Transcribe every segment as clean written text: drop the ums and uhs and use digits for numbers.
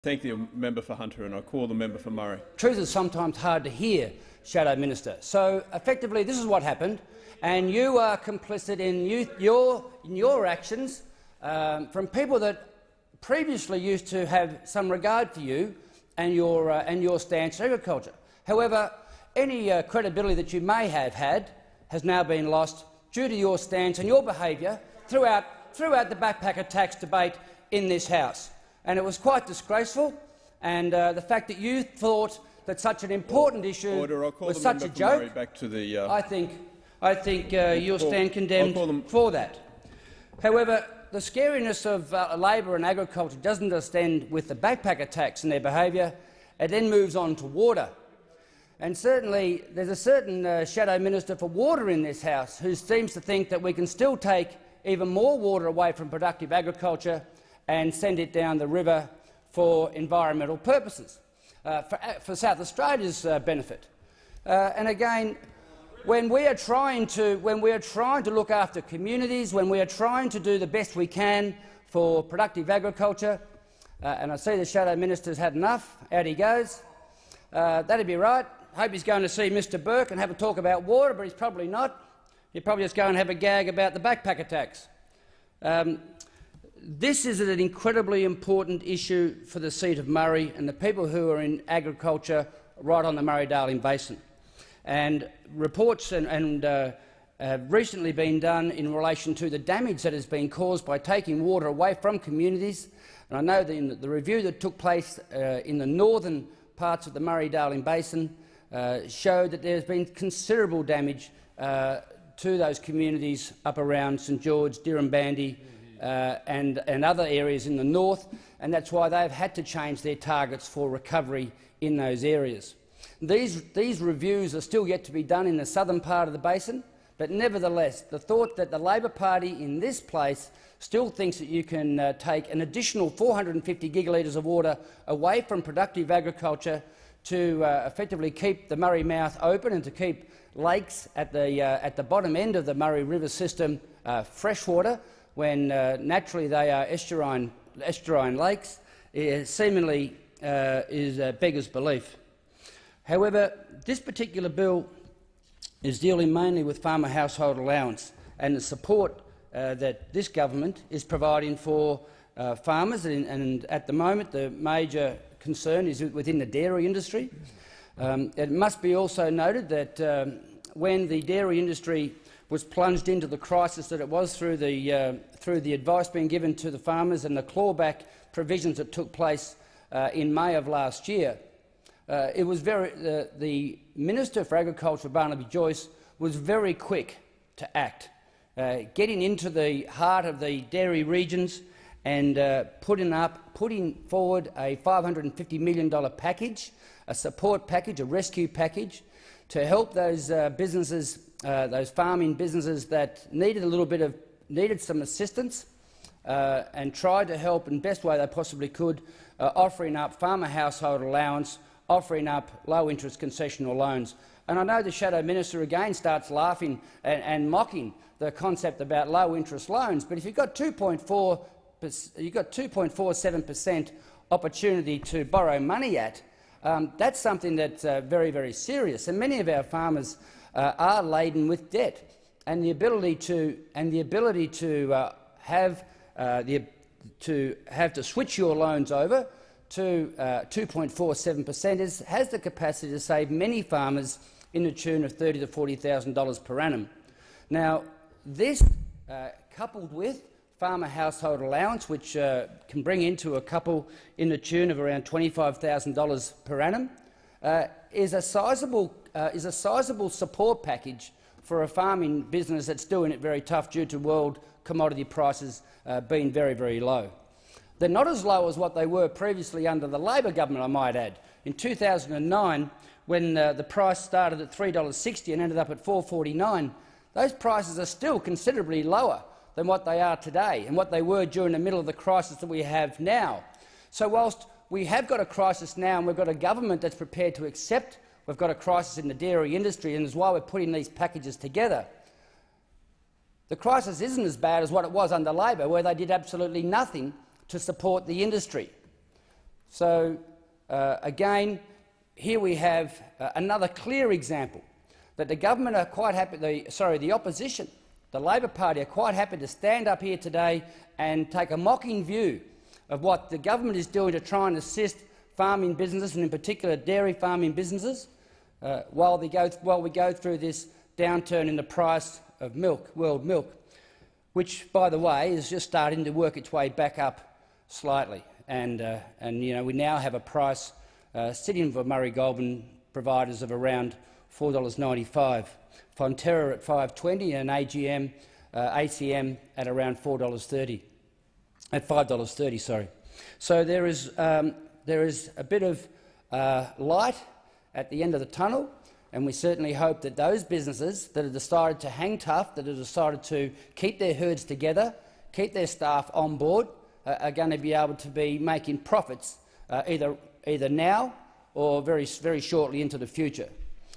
Thank the member for Hunter, and I call the member for Murray. Truth is sometimes hard to hear, Shadow Minister. So effectively this is what happened, and you are complicit in your actions from people that previously used to have some regard for you and your stance on agriculture. However, any credibility that you may have had has now been lost due to your stance and your behaviour throughout the backpacker tax debate in this House. And it was quite disgraceful, and the fact that you thought that such an important issue was such a joke, back to the, I think you'll stand condemned for that. However, the scariness of Labor and agriculture doesn't just end with the backpacker tax and their behaviour, it then moves on to water. And certainly there's a certain Shadow Minister for Water in this House who seems to think that we can still take even more water away from productive agriculture and send it down the river for environmental purposes, for South Australia's benefit. And again, when we are trying to look after communities, when we are trying to do the best we can for productive agriculture, and I see the Shadow Minister's had enough, out he goes. That'd be right. Hope he's going to see Mr Burke and have a talk about water, but he's probably not. He'll probably just go and have a gag about the backpacker tax. This is an incredibly important issue for the seat of Murray and the people who are in agriculture right on the Murray-Darling Basin. And reports have recently been done in relation to the damage that has been caused by taking water away from communities. And I know that the review that took place in the northern parts of the Murray-Darling Basin showed that there has been considerable damage to those communities up around St George, Dirranbandi, and other areas in the north, and that's why they've had to change their targets for recovery in those areas. These reviews are still yet to be done in the southern part of the basin, but nevertheless, the thought that the Labor Party in this place still thinks that you can take an additional 450 gigalitres of water away from productive agriculture to effectively keep the Murray mouth open and to keep lakes at the bottom end of the Murray River system freshwater, when naturally they are estuarine lakes, seemingly is beggars belief. However, this particular bill is dealing mainly with farmer household allowance and the support that this government is providing for farmers, and at the moment the major concern is within the dairy industry. It must be also noted that when the dairy industry was plunged into the crisis that it was through the advice being given to the farmers and the clawback provisions that took place in May of last year, the Minister for Agriculture, Barnaby Joyce, was very quick to act, getting into the heart of the dairy regions and putting forward a $550 million package, a support package, a rescue package, to help those businesses, those farming businesses that needed some assistance, and tried to help in the best way they possibly could, offering up farmer household allowance, offering up low-interest concessional loans. And I know the Shadow Minister again starts laughing and mocking the concept about low-interest loans, but if you've got 2.47% opportunity to borrow money at, that's something that's very, very serious. And many of our farmers are laden with debt, and the ability to have to switch your loans over to 2.47% has the capacity to save many farmers in the tune of $30,000 to $40,000 per annum. Now, this, coupled with farmer household allowance, which can bring into a couple in the tune of around $25,000 per annum, is a sizable support package for a farming business that's doing it very tough due to world commodity prices being very, very low. They're not as low as what they were previously under the Labor government, I might add. In 2009, when the price started at $3.60 and ended up at $4.49, those prices are still considerably lower than what they are today and what they were during the middle of the crisis that we have now. So whilst we have got a crisis now and we've got a government that's prepared to accept we've got a crisis in the dairy industry, and is why we're putting these packages together, the crisis isn't as bad as what it was under Labor, where they did absolutely nothing to support the industry. So again, here we have another clear example that the government are quite happy, the opposition, the Labor Party, are quite happy to stand up here today and take a mocking view of what the government is doing to try and assist farming businesses, and in particular dairy farming businesses, while we go through this downturn in the price of milk, world milk, which, by the way, is just starting to work its way back up slightly. And you know, we now have a price sitting for Murray Goulburn providers of around $4.95, Fonterra at $5.20 and ACM at around $4.30, at $5.30. Sorry. So there is a bit of light at the end of the tunnel, and we certainly hope that those businesses that have decided to hang tough, that have decided to keep their herds together, keep their staff on board, are going to be able to be making profits either now or very shortly into the future.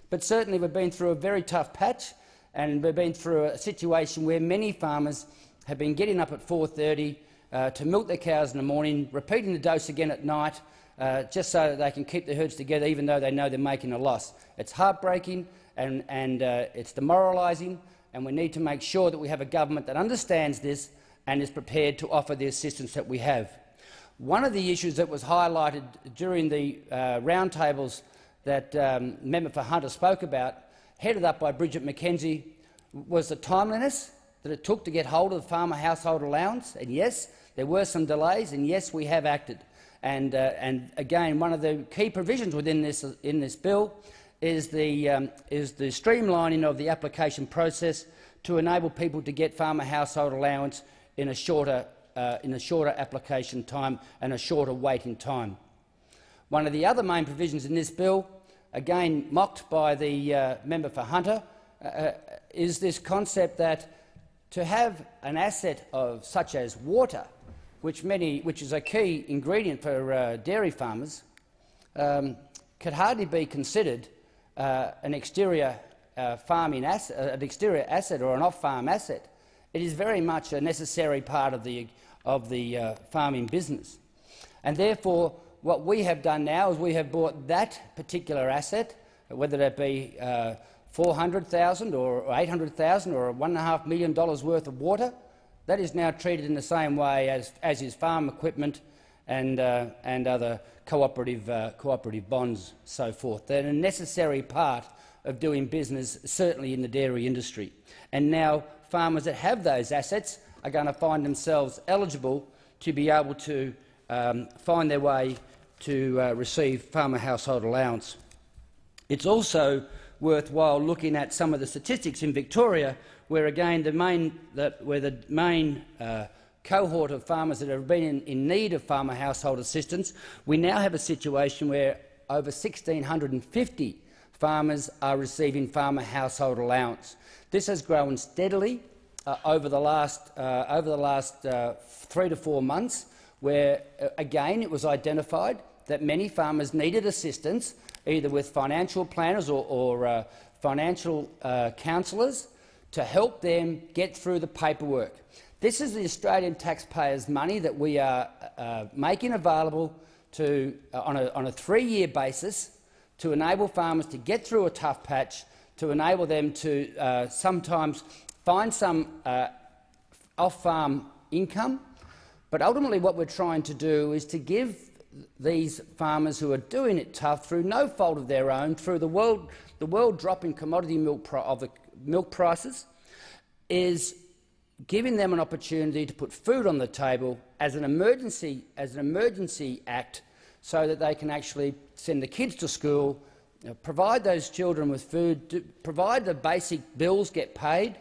But certainly we've been through a very tough patch, and we've been through a situation where many farmers have been getting up at 4:30 to milk their cows in the morning, repeating the dose again at night, just so that they can keep their herds together, even though they know they're making a loss. It's heartbreaking and it's demoralising, and we need to make sure that we have a government that understands this and is prepared to offer the assistance that we have. One of the issues that was highlighted during the roundtables that Member for Hunter spoke about, headed up by Bridget McKenzie, was the timeliness that it took to get hold of the farmer household allowance. And yes, there were some delays, and yes, we have acted. And again, one of the key provisions within this bill is the streamlining of the application process to enable people to get farmer household allowance in a shorter application time and a shorter waiting time. One of the other main provisions in this bill, again mocked by the member for Hunter, is this concept that to have an asset such as water, which is a key ingredient for dairy farmers, could hardly be considered an exterior farming asset, an exterior asset or an off-farm asset. It is very much a necessary part of the farming business, and therefore what we have done now is we have bought that particular asset, whether that be $400,000 or $800,000 or $1.5 million worth of water. That is now treated in the same way as is farm equipment and other cooperative bonds, so forth. They're a necessary part of doing business, certainly in the dairy industry. And now farmers that have those assets are going to find themselves eligible to be able to find their way to receive farmer household allowance. It's also worthwhile looking at some of the statistics in Victoria, where again the main cohort of farmers that have been in need of farmer household assistance, we now have a situation where over 1,650 farmers are receiving farmer household allowance. This has grown steadily over the last 3 to 4 months, where again it was identified that many farmers needed assistance, either with financial planners or financial counsellors, to help them get through the paperwork. This is the Australian taxpayers' money that we are making available on a 3-year basis to enable farmers to get through a tough patch, to enable them to sometimes find some off-farm income. But ultimately what we're trying to do is to give these farmers who are doing it tough through no fault of their own, through the world drop in commodity milk prices, is giving them an opportunity to put food on the table as an emergency act, so that they can actually send the kids to school, provide those children with food, provide the basic bills get paid,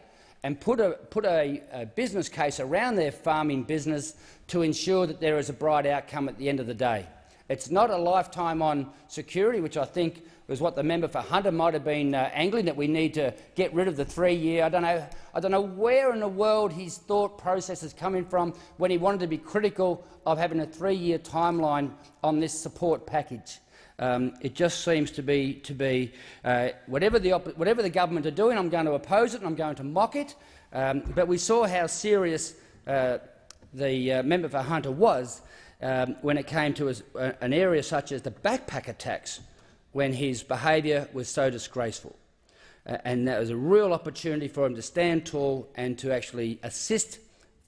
and put a business case around their farming business to ensure that there is a bright outcome at the end of the day. It's not a lifetime on security, which I think was what the member for Hunter might have been angling, that we need to get rid of the 3-year. I don't know where in the world his thought process is coming from when he wanted to be critical of having a 3-year timeline on this support package. It just seems to be whatever the government are doing, I'm going to oppose it and I'm going to mock it. But we saw how serious the member for Hunter was, when it came to an area such as the backpacker tax, when his behaviour was so disgraceful. And that was a real opportunity for him to stand tall and to actually assist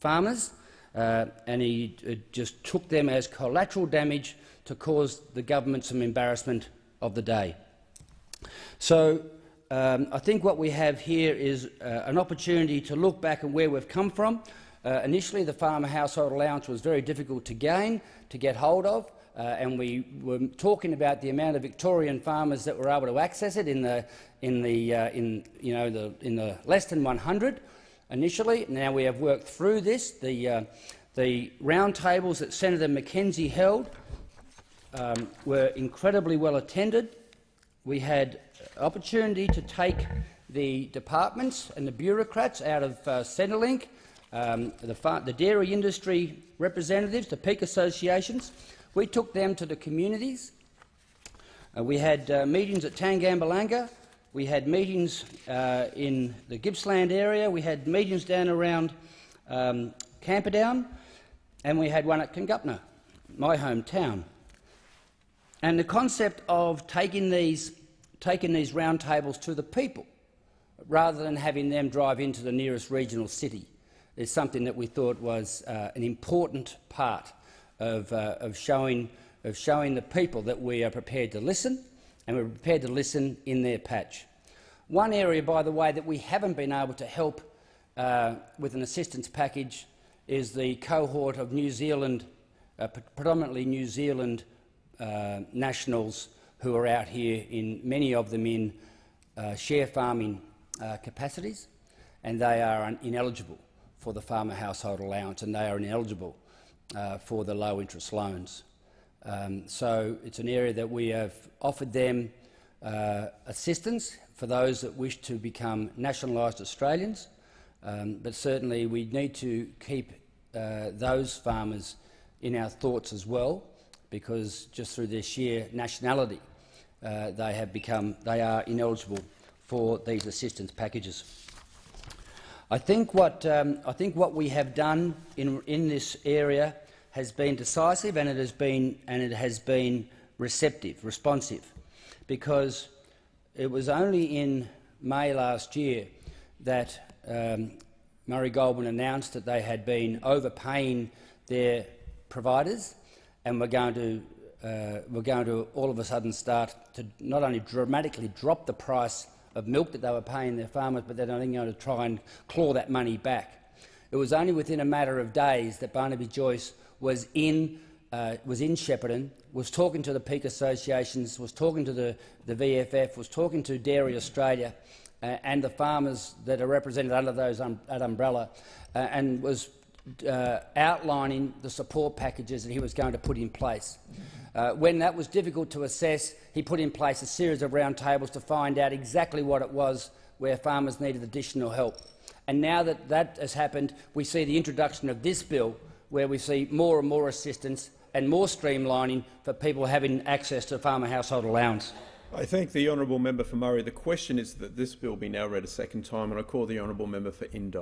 farmers, and he just took them as collateral damage to cause the government some embarrassment of the day. So I think what we have here is an opportunity to look back at where we've come from. Initially, the farmer household allowance was very difficult to get hold of, and we were talking about the amount of Victorian farmers that were able to access it in the less than 100 initially. Now we have worked through this. The roundtables that Senator Mackenzie held were incredibly well attended. We had opportunity to take the departments and the bureaucrats out of Centrelink, the dairy industry representatives, the peak associations. We took them to the communities. We had meetings at Tangambalanga. We had meetings in the Gippsland area. We had meetings down around Camperdown, and we had one at Kingupna, my hometown. And the concept of taking these roundtables to the people, rather than having them drive into the nearest regional city, is something that we thought was an important part of showing the people that we are prepared to listen, and we're prepared to listen in their patch. One area, by the way, that we haven't been able to help with an assistance package is the cohort of New Zealand, predominantly New Zealand nationals who are out here, many of them in share farming capacities, and they are ineligible for the farmer household allowance, and they are ineligible for the low interest loans. So it's an area that we have offered them assistance for those that wish to become nationalised Australians, but certainly we need to keep those farmers in our thoughts as well, because just through their sheer nationality they are ineligible for these assistance packages. I think what we have done in this area has been decisive, and it has been responsive, because it was only in May last year that Murray Goulburn announced that they had been overpaying their providers, and we're going to all of a sudden start to not only dramatically drop the price of milk that they were paying their farmers, but they're going to try and claw that money back. It was only within a matter of days that Barnaby Joyce was in Shepparton, was talking to the peak associations, was talking to the VFF, was talking to Dairy Australia and the farmers that are represented under that umbrella, and was outlining the support packages that he was going to put in place. When that was difficult to assess, he put in place a series of roundtables to find out exactly what it was where farmers needed additional help. And now that that has happened, we see the introduction of this bill, where we see more and more assistance and more streamlining for people having access to farmer household allowance. I thank the honourable member for Murray. The question is that this bill be now read a second time, and I call the honourable member for Indi.